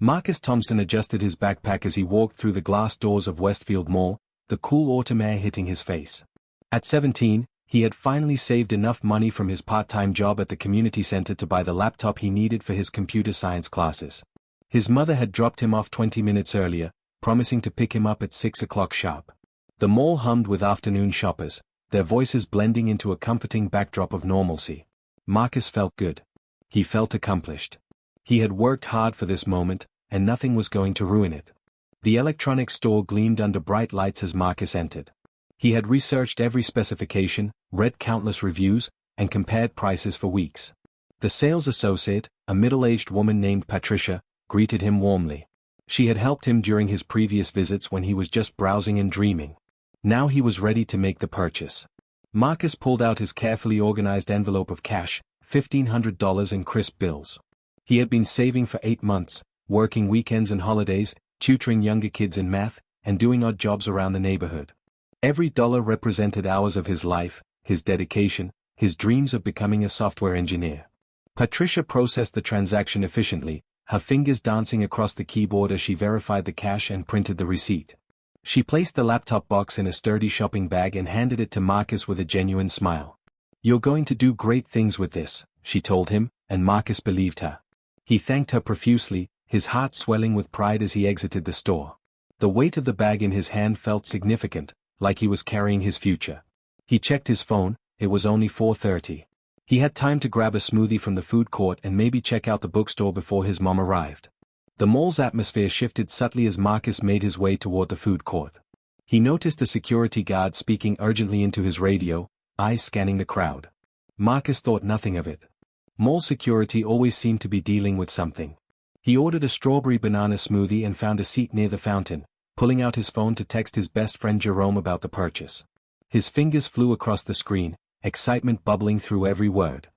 Marcus Thompson adjusted his backpack as he walked through the glass doors of Westfield Mall, the cool autumn air hitting his face. At 17, he had finally saved enough money from his part-time job at the community center to buy the laptop he needed for his computer science classes. His mother had dropped him off 20 minutes earlier, promising to pick him up at 6 o'clock sharp. The mall hummed with afternoon shoppers, their voices blending into a comforting backdrop of normalcy. Marcus felt good. He felt accomplished. He had worked hard for this moment, and nothing was going to ruin it. The electronics store gleamed under bright lights as Marcus entered. He had researched every specification, read countless reviews, and compared prices for weeks. The sales associate, a middle-aged woman named Patricia, greeted him warmly. She had helped him during his previous visits when he was just browsing and dreaming. Now he was ready to make the purchase. Marcus pulled out his carefully organized envelope of cash, $1,500 in crisp bills. He had been saving for 8 months, working weekends and holidays, tutoring younger kids in math, and doing odd jobs around the neighborhood. Every dollar represented hours of his life, his dedication, his dreams of becoming a software engineer. Patricia processed the transaction efficiently, her fingers dancing across the keyboard as she verified the cash and printed the receipt. She placed the laptop box in a sturdy shopping bag and handed it to Marcus with a genuine smile. "You're going to do great things with this," she told him, and Marcus believed her. He thanked her profusely, his heart swelling with pride as he exited the store. The weight of the bag in his hand felt significant, like he was carrying his future. He checked his phone, it was only 4:30. He had time to grab a smoothie from the food court and maybe check out the bookstore before his mom arrived. The mall's atmosphere shifted subtly as Marcus made his way toward the food court. He noticed a security guard speaking urgently into his radio, eyes scanning the crowd. Marcus thought nothing of it. Mall security always seemed to be dealing with something. He ordered a strawberry banana smoothie and found a seat near the fountain, pulling out his phone to text his best friend Jerome about the purchase. His fingers flew across the screen, excitement bubbling through every word.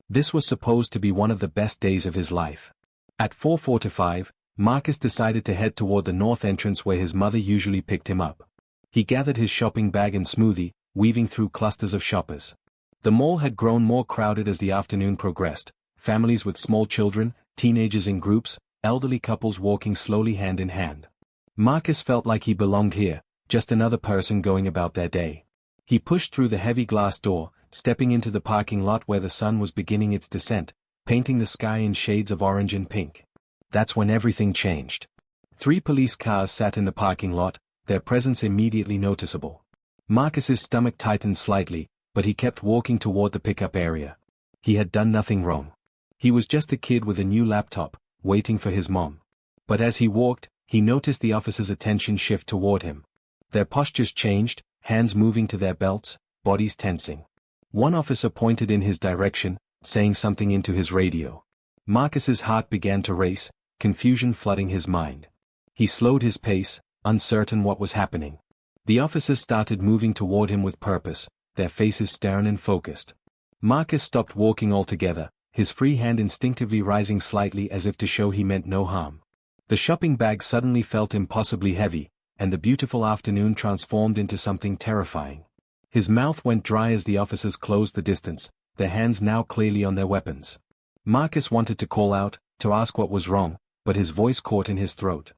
This was supposed to be one of the best days of his life. At 4:45, Marcus decided to head toward the north entrance where his mother usually picked him up. He gathered his shopping bag and smoothie, weaving through clusters of shoppers. The mall had grown more crowded as the afternoon progressed, families with small children, teenagers in groups, elderly couples walking slowly hand in hand. Marcus felt like he belonged here, just another person going about their day. He pushed through the heavy glass door, stepping into the parking lot where the sun was beginning its descent, painting the sky in shades of orange and pink. That's when everything changed. 3 police cars sat in the parking lot, their presence immediately noticeable. Marcus's stomach tightened slightly, but he kept walking toward the pickup area. He had done nothing wrong. He was just a kid with a new laptop, waiting for his mom. But as he walked, he noticed the officers' attention shift toward him. Their postures changed, hands moving to their belts, bodies tensing. One officer pointed in his direction, saying something into his radio. Marcus's heart began to race, confusion flooding his mind. He slowed his pace, uncertain what was happening. The officers started moving toward him with purpose, their faces stern and focused. Marcus stopped walking altogether, his free hand instinctively rising slightly as if to show he meant no harm. The shopping bag suddenly felt impossibly heavy, and the beautiful afternoon transformed into something terrifying. His mouth went dry as the officers closed the distance, their hands now clearly on their weapons. Marcus wanted to call out, to ask what was wrong, but his voice caught in his throat.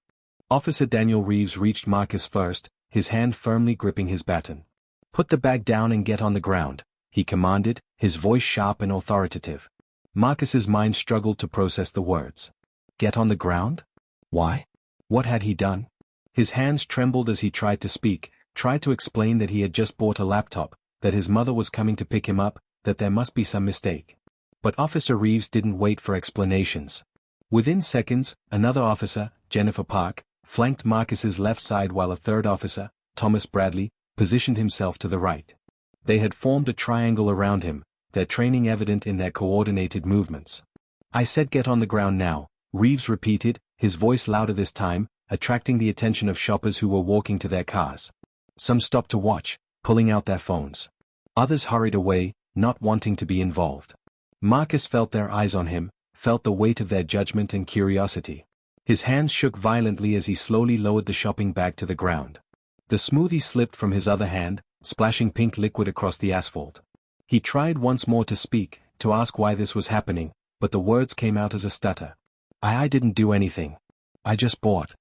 Officer Daniel Reeves reached Marcus first, his hand firmly gripping his baton. "Put the bag down and get on the ground," he commanded, his voice sharp and authoritative. Marcus's mind struggled to process the words. Get on the ground? Why? What had he done? His hands trembled as he tried to speak, tried to explain that he had just bought a laptop, that his mother was coming to pick him up, that there must be some mistake. But Officer Reeves didn't wait for explanations. Within seconds, another officer, Jennifer Park, flanked Marcus's left side while a third officer, Thomas Bradley, positioned himself to the right. They had formed a triangle around him, their training evident in their coordinated movements. "I said get on the ground now," Reeves repeated, his voice louder this time, attracting the attention of shoppers who were walking to their cars. Some stopped to watch, pulling out their phones. Others hurried away, not wanting to be involved. Marcus felt their eyes on him, felt the weight of their judgment and curiosity. His hands shook violently as he slowly lowered the shopping bag to the ground. The smoothie slipped from his other hand, splashing pink liquid across the asphalt. He tried once more to speak, to ask why this was happening, but the words came out as a stutter. I didn't do anything. I just bought.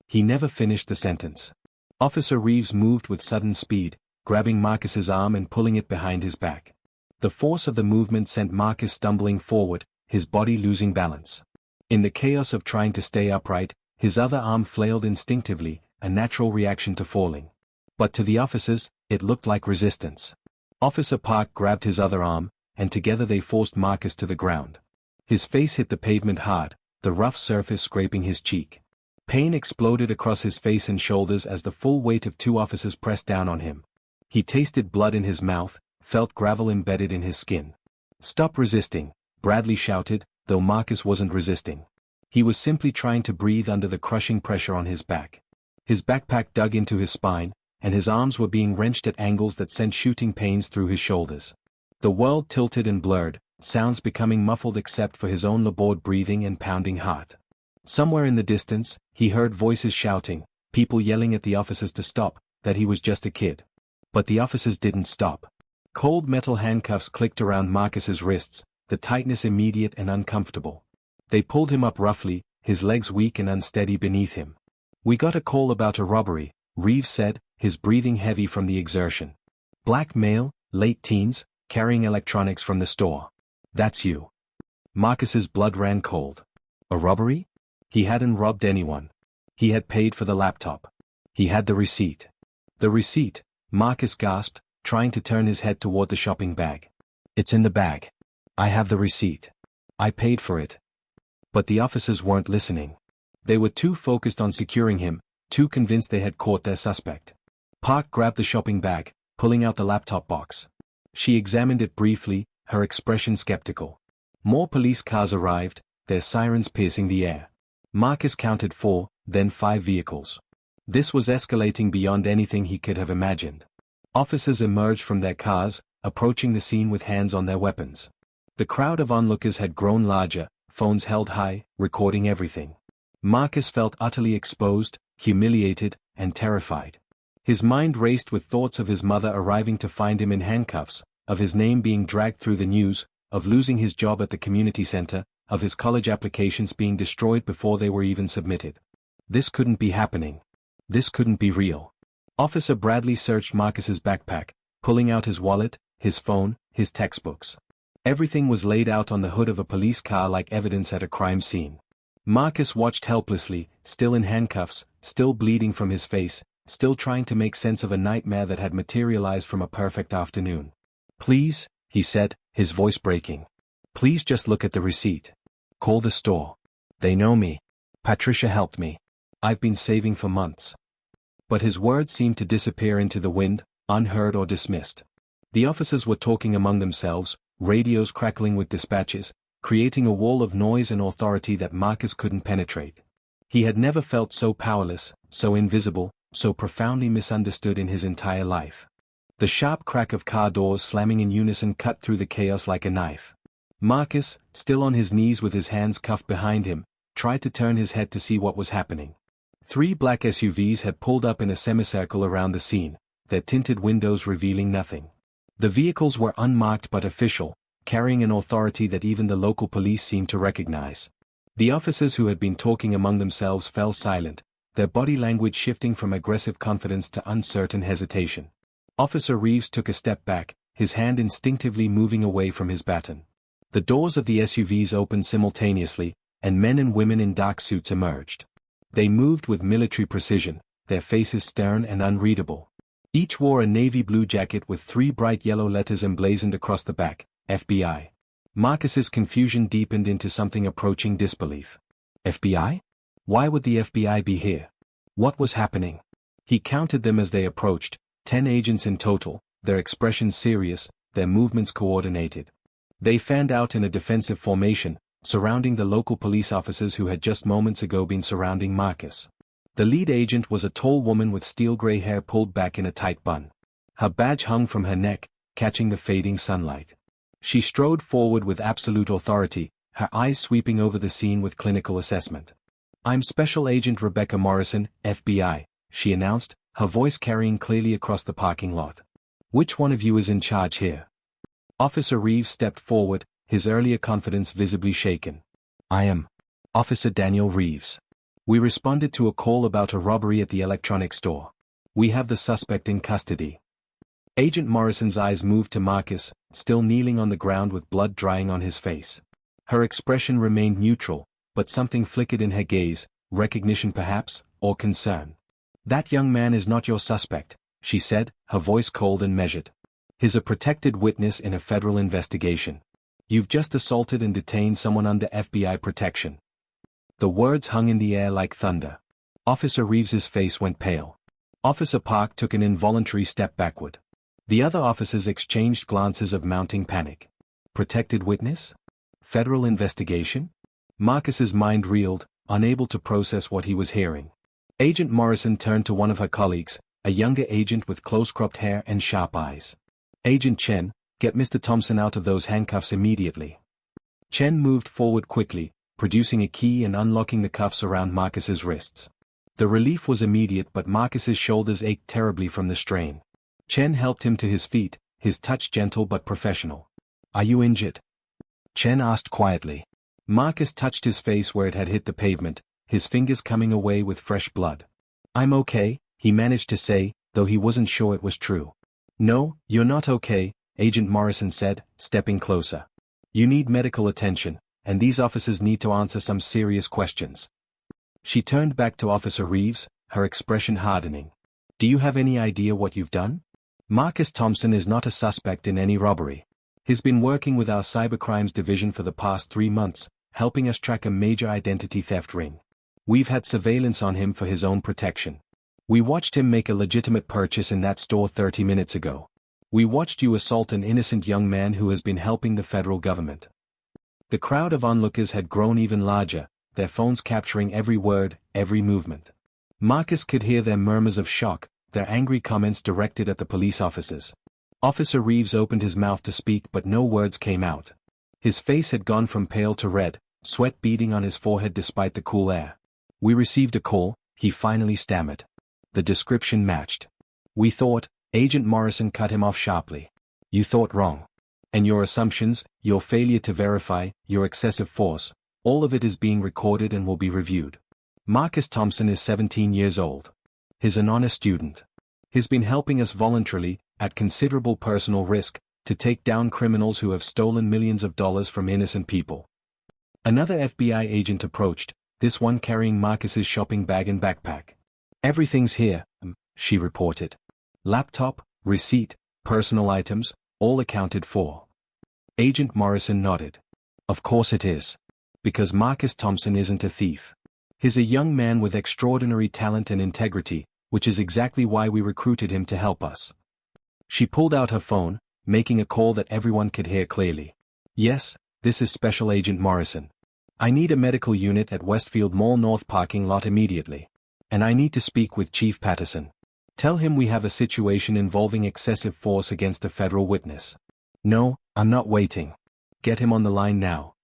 He never finished the sentence. Officer Reeves moved with sudden speed, grabbing Marcus's arm and pulling it behind his back. The force of the movement sent Marcus stumbling forward, his body losing balance. In the chaos of trying to stay upright, his other arm flailed instinctively, a natural reaction to falling. But to the officers, it looked like resistance. Officer Park grabbed his other arm, and together they forced Marcus to the ground. His face hit the pavement hard, the rough surface scraping his cheek. Pain exploded across his face and shoulders as the full weight of two officers pressed down on him. He tasted blood in his mouth, felt gravel embedded in his skin. "Stop resisting," Bradley shouted, though Marcus wasn't resisting. He was simply trying to breathe under the crushing pressure on his back. His backpack dug into his spine, and his arms were being wrenched at angles that sent shooting pains through his shoulders. The world tilted and blurred, sounds becoming muffled except for his own labored breathing and pounding heart. Somewhere in the distance, he heard voices shouting, people yelling at the officers to stop, that he was just a kid. But the officers didn't stop. Cold metal handcuffs clicked around Marcus's wrists, the tightness immediate and uncomfortable. They pulled him up roughly, his legs weak and unsteady beneath him. "We got a call about a robbery," Reeves said, his breathing heavy from the exertion. "Black male, late teens, carrying electronics from the store. That's you." Marcus's blood ran cold. A robbery? He hadn't robbed anyone. He had paid for the laptop. He had the receipt. The receipt, Marcus gasped, trying to turn his head toward the shopping bag. "It's in the bag. I have the receipt. I paid for it." But the officers weren't listening. They were too focused on securing him, too convinced they had caught their suspect. Park grabbed the shopping bag, pulling out the laptop box. She examined it briefly, her expression skeptical. More police cars arrived, their sirens piercing the air. Marcus counted 4, then 5 vehicles. This was escalating beyond anything he could have imagined. Officers emerged from their cars, approaching the scene with hands on their weapons. The crowd of onlookers had grown larger, phones held high, recording everything. Marcus felt utterly exposed, humiliated, and terrified. His mind raced with thoughts of his mother arriving to find him in handcuffs, of his name being dragged through the news, of losing his job at the community center, of his college applications being destroyed before they were even submitted. This couldn't be happening. This couldn't be real. Officer Bradley searched Marcus's backpack, pulling out his wallet, his phone, his textbooks. Everything was laid out on the hood of a police car like evidence at a crime scene. Marcus watched helplessly, still in handcuffs, still bleeding from his face, still trying to make sense of a nightmare that had materialized from a perfect afternoon. "Please," he said, his voice breaking. "Please just look at the receipt. Call the store. They know me. Patricia helped me. I've been saving for months." But his words seemed to disappear into the wind, unheard or dismissed. The officers were talking among themselves, radios crackling with dispatches, creating a wall of noise and authority that Marcus couldn't penetrate. He had never felt so powerless, so invisible, so profoundly misunderstood in his entire life. The sharp crack of car doors slamming in unison cut through the chaos like a knife. Marcus, still on his knees with his hands cuffed behind him, tried to turn his head to see what was happening. 3 black SUVs had pulled up in a semicircle around the scene, their tinted windows revealing nothing. The vehicles were unmarked but official, carrying an authority that even the local police seemed to recognize. The officers who had been talking among themselves fell silent, their body language shifting from aggressive confidence to uncertain hesitation. Officer Reeves took a step back, his hand instinctively moving away from his baton. The doors of the SUVs opened simultaneously, and men and women in dark suits emerged. They moved with military precision, their faces stern and unreadable. Each wore a navy blue jacket with 3 bright yellow letters emblazoned across the back, FBI. Marcus's confusion deepened into something approaching disbelief. FBI? Why would the FBI be here? What was happening? He counted them as they approached, 10 agents in total, their expressions serious, their movements coordinated. They fanned out in a defensive formation, surrounding the local police officers who had just moments ago been surrounding Marcus. The lead agent was a tall woman with steel gray hair pulled back in a tight bun. Her badge hung from her neck, catching the fading sunlight. She strode forward with absolute authority, her eyes sweeping over the scene with clinical assessment. "I'm Special Agent Rebecca Morrison, FBI," she announced, her voice carrying clearly across the parking lot. "Which one of you is in charge here?" Officer Reeves stepped forward, his earlier confidence visibly shaken. "I am Officer Daniel Reeves." We responded to a call about a robbery at the electronics store. We have the suspect in custody. Agent Morrison's eyes moved to Marcus, still kneeling on the ground with blood drying on his face. Her expression remained neutral, but something flickered in her gaze, recognition perhaps, or concern. "That young man is not your suspect," she said, her voice cold and measured. "He's a protected witness in a federal investigation. You've just assaulted and detained someone under FBI protection." The words hung in the air like thunder. Officer Reeves's face went pale. Officer Park took an involuntary step backward. The other officers exchanged glances of mounting panic. Protected witness? Federal investigation? Marcus's mind reeled, unable to process what he was hearing. Agent Morrison turned to one of her colleagues, a younger agent with close-cropped hair and sharp eyes. "Agent Chen, get Mr. Thompson out of those handcuffs immediately." Chen moved forward quickly, producing a key and unlocking the cuffs around Marcus's wrists. The relief was immediate, but Marcus's shoulders ached terribly from the strain. Chen helped him to his feet, his touch gentle but professional. "Are you injured?" Chen asked quietly. Marcus touched his face where it had hit the pavement, his fingers coming away with fresh blood. "I'm okay," he managed to say, though he wasn't sure it was true. "No, you're not okay," Agent Morrison said, stepping closer. "You need medical attention, and these officers need to answer some serious questions." She turned back to Officer Reeves, her expression hardening. "Do you have any idea what you've done? Marcus Thompson is not a suspect in any robbery. He's been working with our cybercrimes division for the past 3 months, helping us track a major identity theft ring. We've had surveillance on him for his own protection. We watched him make a legitimate purchase in that store 30 minutes ago. We watched you assault an innocent young man who has been helping the federal government." The crowd of onlookers had grown even larger, their phones capturing every word, every movement. Marcus could hear their murmurs of shock, their angry comments directed at the police officers. Officer Reeves opened his mouth to speak, but no words came out. His face had gone from pale to red, sweat beading on his forehead despite the cool air. "We received a call," he finally stammered. The description matched. "We thought," Agent Morrison cut him off sharply. "You thought wrong. And your assumptions, your failure to verify, your excessive force, all of it is being recorded and will be reviewed. Marcus Thompson is 17 years old. He's an honor student. He's been helping us voluntarily, at considerable personal risk, to take down criminals who have stolen millions of dollars from innocent people." Another FBI agent approached, this one carrying Marcus's shopping bag and backpack. "Everything's here," she reported. "Laptop, receipt, personal items, all accounted for." Agent Morrison nodded. "Of course it is. Because Marcus Thompson isn't a thief. He's a young man with extraordinary talent and integrity, which is exactly why we recruited him to help us." She pulled out her phone, making a call that everyone could hear clearly. "Yes, this is Special Agent Morrison. I need a medical unit at Westfield Mall North parking lot immediately. And I need to speak with Chief Patterson. Tell him we have a situation involving excessive force against a federal witness." "No, I'm not waiting. Get him on the line now."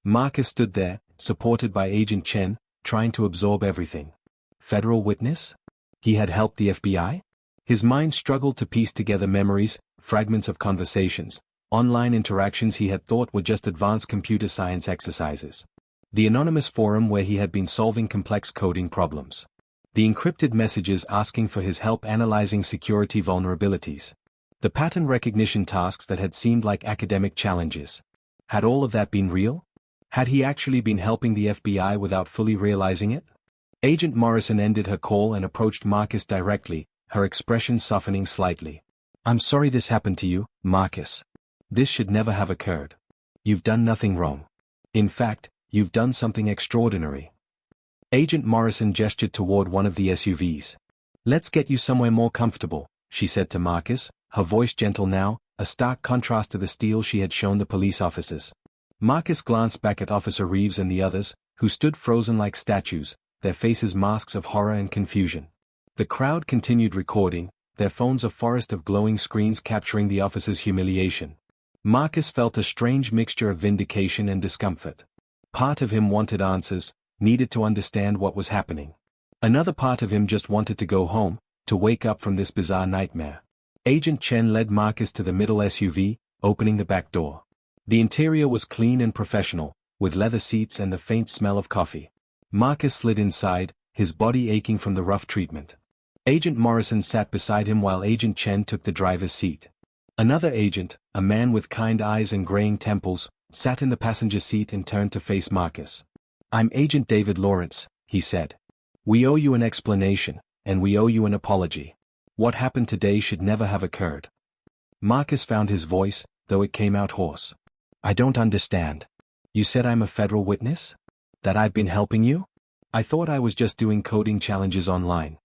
Marcus stood there, supported by Agent Chen, trying to absorb everything. Federal witness? He had helped the FBI? His mind struggled to piece together memories, fragments of conversations, online interactions he had thought were just advanced computer science exercises. The anonymous forum where he had been solving complex coding problems. The encrypted messages asking for his help analyzing security vulnerabilities. The pattern recognition tasks that had seemed like academic challenges. Had all of that been real? Had he actually been helping the FBI without fully realizing it? Agent Morrison ended her call and approached Marcus directly, her expression softening slightly. "I'm sorry this happened to you, Marcus. This should never have occurred. You've done nothing wrong. In fact, you've done something extraordinary." Agent Morrison gestured toward one of the SUVs. "Let's get you somewhere more comfortable," she said to Marcus, her voice gentle now, a stark contrast to the steel she had shown the police officers. Marcus glanced back at Officer Reeves and the others, who stood frozen like statues, their faces masks of horror and confusion. The crowd continued recording, their phones a forest of glowing screens capturing the officers' humiliation. Marcus felt a strange mixture of vindication and discomfort. Part of him wanted answers, needed to understand what was happening. Another part of him just wanted to go home, to wake up from this bizarre nightmare. Agent Chen led Marcus to the middle SUV, opening the back door. The interior was clean and professional, with leather seats and the faint smell of coffee. Marcus slid inside, his body aching from the rough treatment. Agent Morrison sat beside him while Agent Chen took the driver's seat. Another agent, a man with kind eyes and graying temples, sat in the passenger seat and turned to face Marcus. "I'm Agent David Lawrence," he said. "We owe you an explanation, and we owe you an apology. What happened today should never have occurred." Marcus found his voice, though it came out hoarse. "I don't understand. You said I'm a federal witness? That I've been helping you? I thought I was just doing coding challenges online."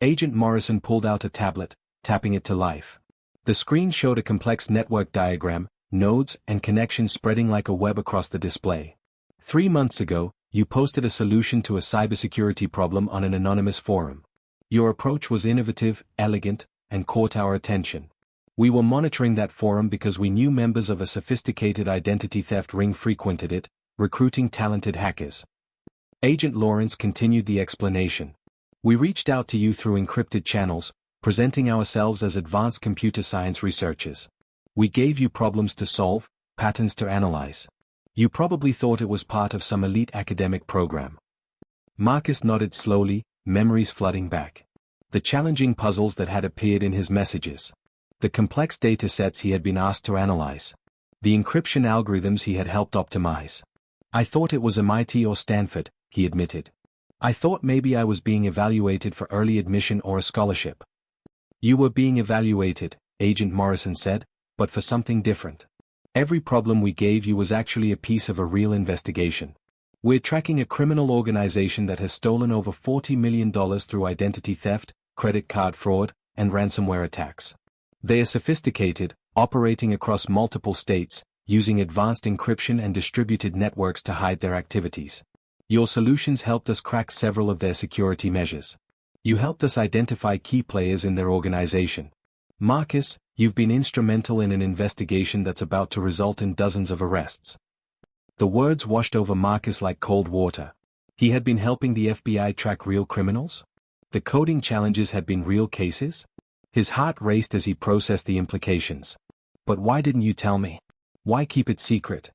Agent Morrison pulled out a tablet, tapping it to life. The screen showed a complex network diagram, nodes and connections spreading like a web across the display. 3 months ago, you posted a solution to a cybersecurity problem on an anonymous forum. Your approach was innovative, elegant, and caught our attention. We were monitoring that forum because we knew members of a sophisticated identity theft ring frequented it, recruiting talented hackers. Agent Lawrence continued the explanation. "We reached out to you through encrypted channels, presenting ourselves as advanced computer science researchers. We gave you problems to solve, patterns to analyze. You probably thought it was part of some elite academic program." Marcus nodded slowly, memories flooding back. The challenging puzzles that had appeared in his messages. The complex datasets he had been asked to analyze. The encryption algorithms he had helped optimize. "I thought it was MIT or Stanford," he admitted. "I thought maybe I was being evaluated for early admission or a scholarship." "You were being evaluated," Agent Morrison said, "but for something different. Every problem we gave you was actually a piece of a real investigation. We're tracking a criminal organization that has stolen over $40 million through identity theft, credit card fraud, and ransomware attacks. They are sophisticated, operating across multiple states, using advanced encryption and distributed networks to hide their activities. Your solutions helped us crack several of their security measures. You helped us identify key players in their organization. Marcus, you've been instrumental in an investigation that's about to result in dozens of arrests." The words washed over Marcus like cold water. He had been helping the FBI track real criminals? The coding challenges had been real cases? His heart raced as he processed the implications. "But why didn't you tell me? Why keep it secret?"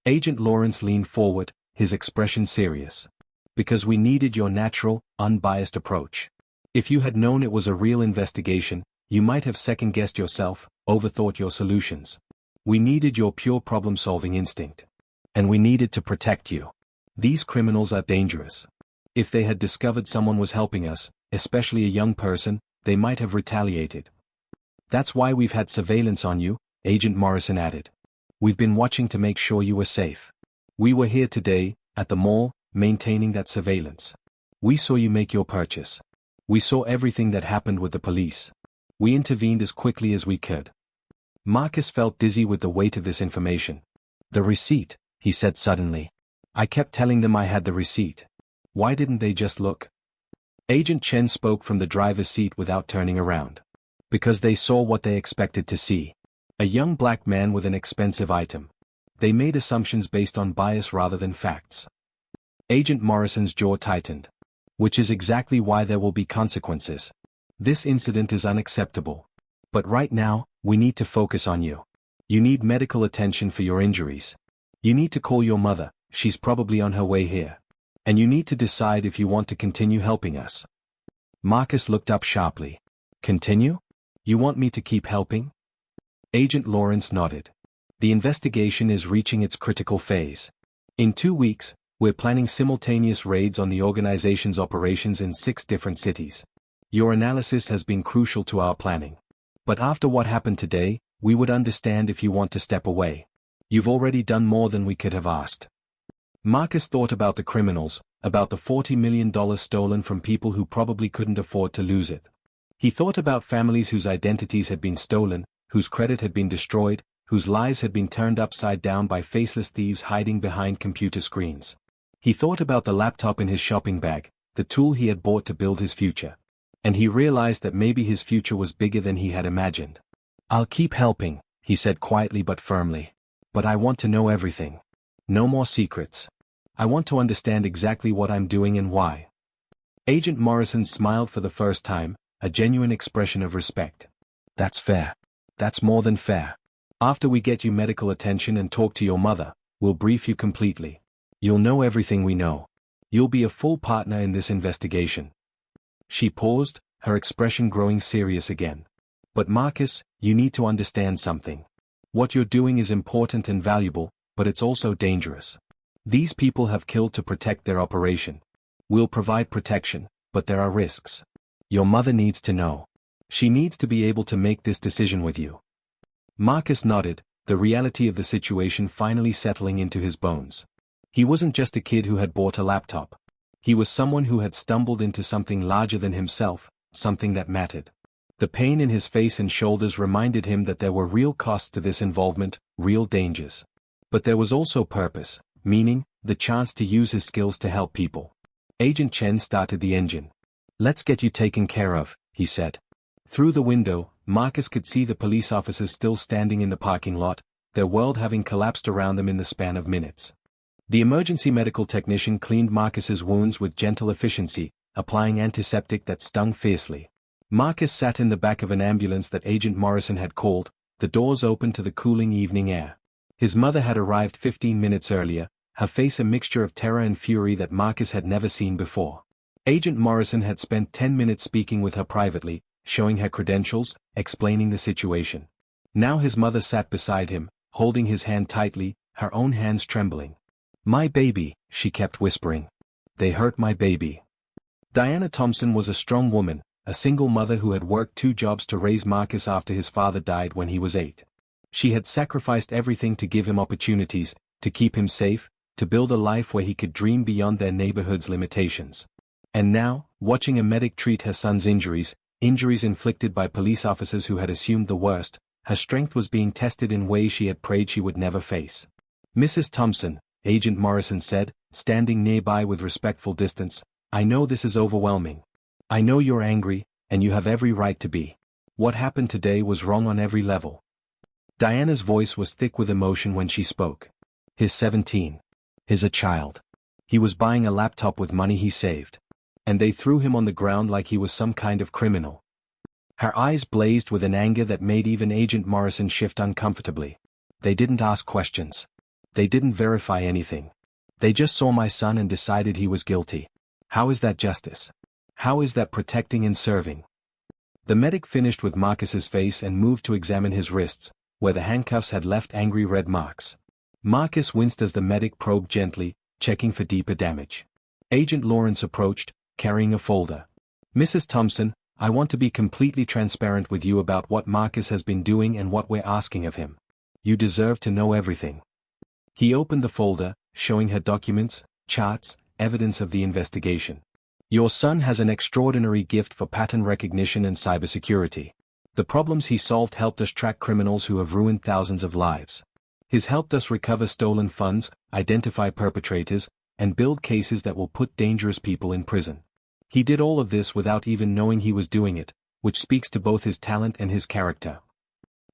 Agent Lawrence leaned forward, his expression serious. "Because we needed your natural, unbiased approach. If you had known it was a real investigation, you might have second-guessed yourself, overthought your solutions. We needed your pure problem-solving instinct. And we needed to protect you. These criminals are dangerous. If they had discovered someone was helping us, especially a young person, they might have retaliated. That's why we've had surveillance on you," Agent Morrison added. "We've been watching to make sure you were safe. We were here today, at the mall, maintaining that surveillance. We saw you make your purchase. We saw everything that happened with the police. We intervened as quickly as we could." Marcus felt dizzy with the weight of this information. "The receipt," he said suddenly. "I kept telling them I had the receipt. Why didn't they just look?" Agent Chen spoke from the driver's seat without turning around. "Because they saw what they expected to see. A young black man with an expensive item. They made assumptions based on bias rather than facts." Agent Morrison's jaw tightened. "Which is exactly why there will be consequences. This incident is unacceptable. But right now, we need to focus on you. You need medical attention for your injuries. You need to call your mother, she's probably on her way here. And you need to decide if you want to continue helping us." Marcus looked up sharply. "Continue? You want me to keep helping?" Agent Lawrence nodded. "The investigation is reaching its critical phase. In 2 weeks, we're planning simultaneous raids on the organization's operations in 6 different cities. Your analysis has been crucial to our planning. But after what happened today, we would understand if you want to step away. You've already done more than we could have asked." Marcus thought about the criminals, about the $40 million stolen from people who probably couldn't afford to lose it. He thought about families whose identities had been stolen, whose credit had been destroyed, whose lives had been turned upside down by faceless thieves hiding behind computer screens. He thought about the laptop in his shopping bag, the tool he had bought to build his future. And he realized that maybe his future was bigger than he had imagined. "I'll keep helping," he said quietly but firmly. "But I want to know everything. No more secrets. I want to understand exactly what I'm doing and why." Agent Morrison smiled for the first time, a genuine expression of respect. "That's fair. That's more than fair. After we get you medical attention and talk to your mother, we'll brief you completely. You'll know everything we know. You'll be a full partner in this investigation. She paused, her expression growing serious again. But Marcus, you need to understand something. What you're doing is important and valuable, but it's also dangerous. These people have killed to protect their operation. We'll provide protection, but there are risks. Your mother needs to know. She needs to be able to make this decision with you. Marcus nodded, the reality of the situation finally settling into his bones. He wasn't just a kid who had bought a laptop. He was someone who had stumbled into something larger than himself, something that mattered. The pain in his face and shoulders reminded him that there were real costs to this involvement, real dangers. But there was also purpose, meaning, the chance to use his skills to help people. Agent Chen started the engine. Let's get you taken care of, he said. Through the window, Marcus could see the police officers still standing in the parking lot, their world having collapsed around them in the span of minutes. The emergency medical technician cleaned Marcus's wounds with gentle efficiency, applying antiseptic that stung fiercely. Marcus sat in the back of an ambulance that Agent Morrison had called, the doors open to the cooling evening air. His mother had arrived 15 minutes earlier, her face a mixture of terror and fury that Marcus had never seen before. Agent Morrison had spent 10 minutes speaking with her privately, showing her credentials, explaining the situation. Now his mother sat beside him, holding his hand tightly, her own hands trembling. My baby, she kept whispering. They hurt my baby. Diana Thompson was a strong woman, a single mother who had worked 2 jobs to raise Marcus after his father died when he was 8. She had sacrificed everything to give him opportunities, to keep him safe, to build a life where he could dream beyond their neighborhood's limitations. And now, watching a medic treat her son's injuries inflicted by police officers who had assumed the worst, her strength was being tested in ways she had prayed she would never face. Mrs. Thompson, Agent Morrison said, standing nearby with respectful distance, I know this is overwhelming. I know you're angry, and you have every right to be. What happened today was wrong on every level. Diana's voice was thick with emotion when she spoke. He's 17. He's a child. He was buying a laptop with money he saved. And they threw him on the ground like he was some kind of criminal. Her eyes blazed with an anger that made even Agent Morrison shift uncomfortably. They didn't ask questions. They didn't verify anything. They just saw my son and decided he was guilty. How is that justice? How is that protecting and serving? The medic finished with Marcus's face and moved to examine his wrists, where the handcuffs had left angry red marks. Marcus winced as the medic probed gently, checking for deeper damage. Agent Lawrence approached, carrying a folder. Mrs. Thompson, I want to be completely transparent with you about what Marcus has been doing and what we're asking of him. You deserve to know everything. He opened the folder, showing her documents, charts, evidence of the investigation. Your son has an extraordinary gift for pattern recognition and cybersecurity. The problems he solved helped us track criminals who have ruined thousands of lives. He's helped us recover stolen funds, identify perpetrators, and build cases that will put dangerous people in prison. He did all of this without even knowing he was doing it, which speaks to both his talent and his character.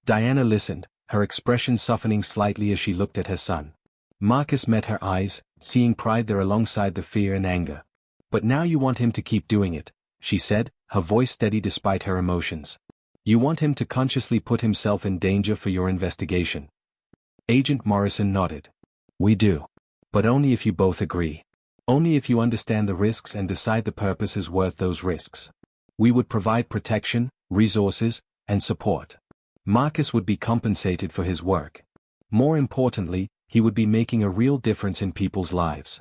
Diana listened, her expression softening slightly as she looked at her son. Marcus met her eyes, seeing pride there alongside the fear and anger. But now you want him to keep doing it, she said, her voice steady despite her emotions. You want him to consciously put himself in danger for your investigation. Agent Morrison nodded. We do. But only if you both agree. Only if you understand the risks and decide the purpose is worth those risks. We would provide protection, resources, and support. Marcus would be compensated for his work. More importantly, he would be making a real difference in people's lives.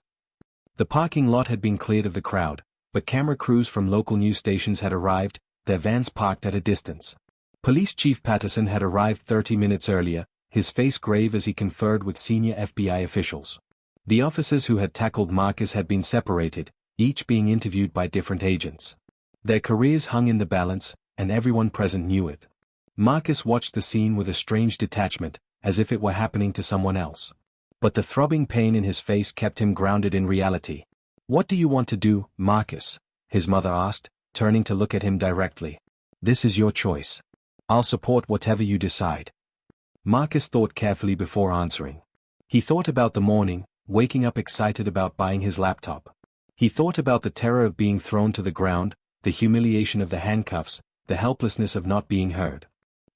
The parking lot had been cleared of the crowd, but camera crews from local news stations had arrived, their vans parked at a distance. Police Chief Patterson had arrived 30 minutes earlier, his face grave as he conferred with senior FBI officials. The officers who had tackled Marcus had been separated, each being interviewed by different agents. Their careers hung in the balance, and everyone present knew it. Marcus watched the scene with a strange detachment, as if it were happening to someone else. But the throbbing pain in his face kept him grounded in reality. What do you want to do, Marcus? His mother asked, turning to look at him directly. This is your choice. I'll support whatever you decide. Marcus thought carefully before answering. He thought about the morning, waking up excited about buying his laptop. He thought about the terror of being thrown to the ground, the humiliation of the handcuffs, the helplessness of not being heard.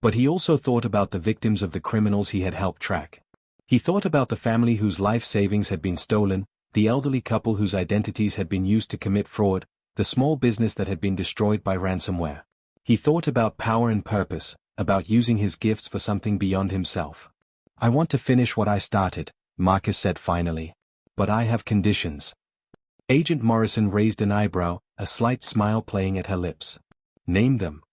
But he also thought about the victims of the criminals he had helped track. He thought about the family whose life savings had been stolen, the elderly couple whose identities had been used to commit fraud, the small business that had been destroyed by ransomware. He thought about power and purpose, about using his gifts for something beyond himself. "I want to finish what I started," Marcus said finally. "But I have conditions." Agent Morrison raised an eyebrow, a slight smile playing at her lips. "Name them."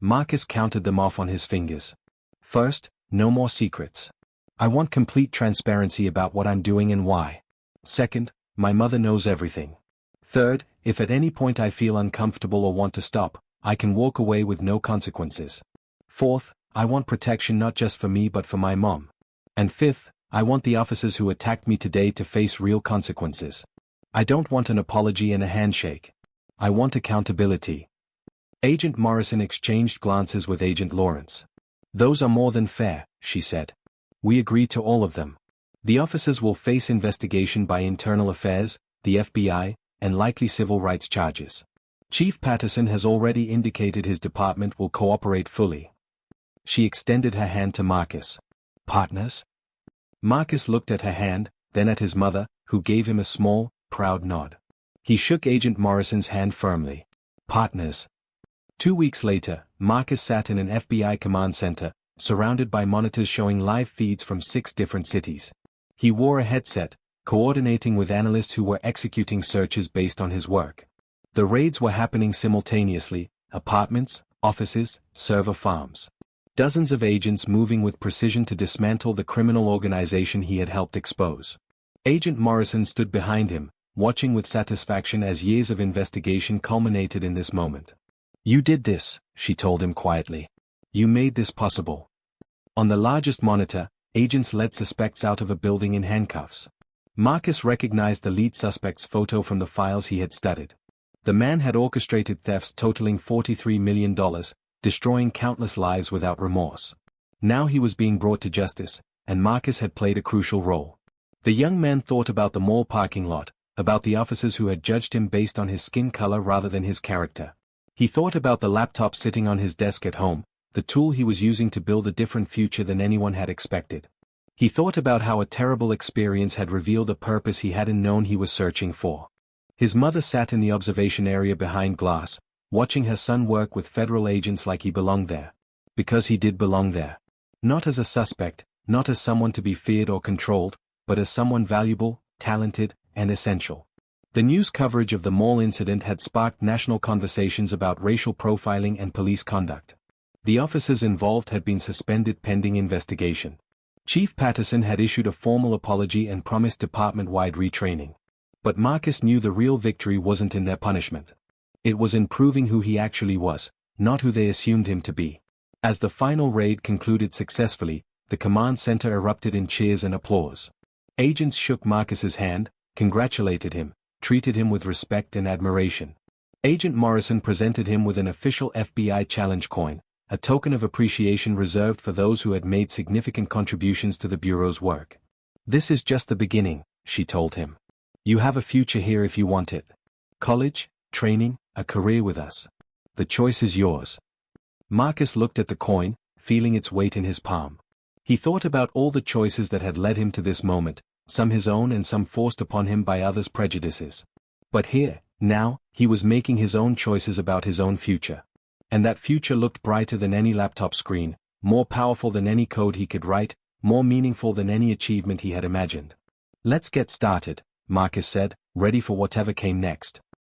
Marcus counted them off on his fingers. "First, no more secrets. I want complete transparency about what I'm doing and why. Second, my mother knows everything. Third, if at any point I feel uncomfortable or want to stop, I can walk away with no consequences. Fourth, I want protection not just for me but for my mom. And fifth, I want the officers who attacked me today to face real consequences. I don't want an apology and a handshake. I want accountability." Agent Morrison exchanged glances with Agent Lawrence. "Those are more than fair," she said. "We agree to all of them. The officers will face investigation by Internal Affairs, the FBI, and likely civil rights charges. Chief Patterson has already indicated his department will cooperate fully." She extended her hand to Marcus. "Partners?" Marcus looked at her hand, then at his mother, who gave him a small, proud nod. He shook Agent Morrison's hand firmly. "Partners." 2 weeks later, Marcus sat in an FBI command center, surrounded by monitors showing live feeds from 6 different cities. He wore a headset, coordinating with analysts who were executing searches based on his work. The raids were happening simultaneously: apartments, offices, server farms. Dozens of agents moving with precision to dismantle the criminal organization he had helped expose. Agent Morrison stood behind him, watching with satisfaction as years of investigation culminated in this moment. "You did this," she told him quietly. "You made this possible." On the largest monitor, agents led suspects out of a building in handcuffs. Marcus recognized the lead suspect's photo from the files he had studied. The man had orchestrated thefts totaling $43 million, destroying countless lives without remorse. Now he was being brought to justice, and Marcus had played a crucial role. The young man thought about the mall parking lot, about the officers who had judged him based on his skin color rather than his character. He thought about the laptop sitting on his desk at home, the tool he was using to build a different future than anyone had expected. He thought about how a terrible experience had revealed a purpose he hadn't known he was searching for. His mother sat in the observation area behind glass, watching her son work with federal agents like he belonged there. Because he did belong there. Not as a suspect, not as someone to be feared or controlled, but as someone valuable, talented, and essential. The news coverage of the mall incident had sparked national conversations about racial profiling and police conduct. The officers involved had been suspended pending investigation. Chief Patterson had issued a formal apology and promised department-wide retraining. But Marcus knew the real victory wasn't in their punishment. It was in proving who he actually was, not who they assumed him to be. As the final raid concluded successfully, the command center erupted in cheers and applause. Agents shook Marcus's hand, congratulated him, treated him with respect and admiration. Agent Morrison presented him with an official FBI challenge coin, a token of appreciation reserved for those who had made significant contributions to the Bureau's work. "This is just the beginning," she told him. "You have a future here if you want it. College, training, a career with us. The choice is yours." Marcus looked at the coin, feeling its weight in his palm. He thought about all the choices that had led him to this moment, some his own and some forced upon him by others' prejudices. But here, now, he was making his own choices about his own future. And that future looked brighter than any laptop screen, more powerful than any code he could write, more meaningful than any achievement he had imagined. "Let's get started," Marcus said, ready for whatever came next.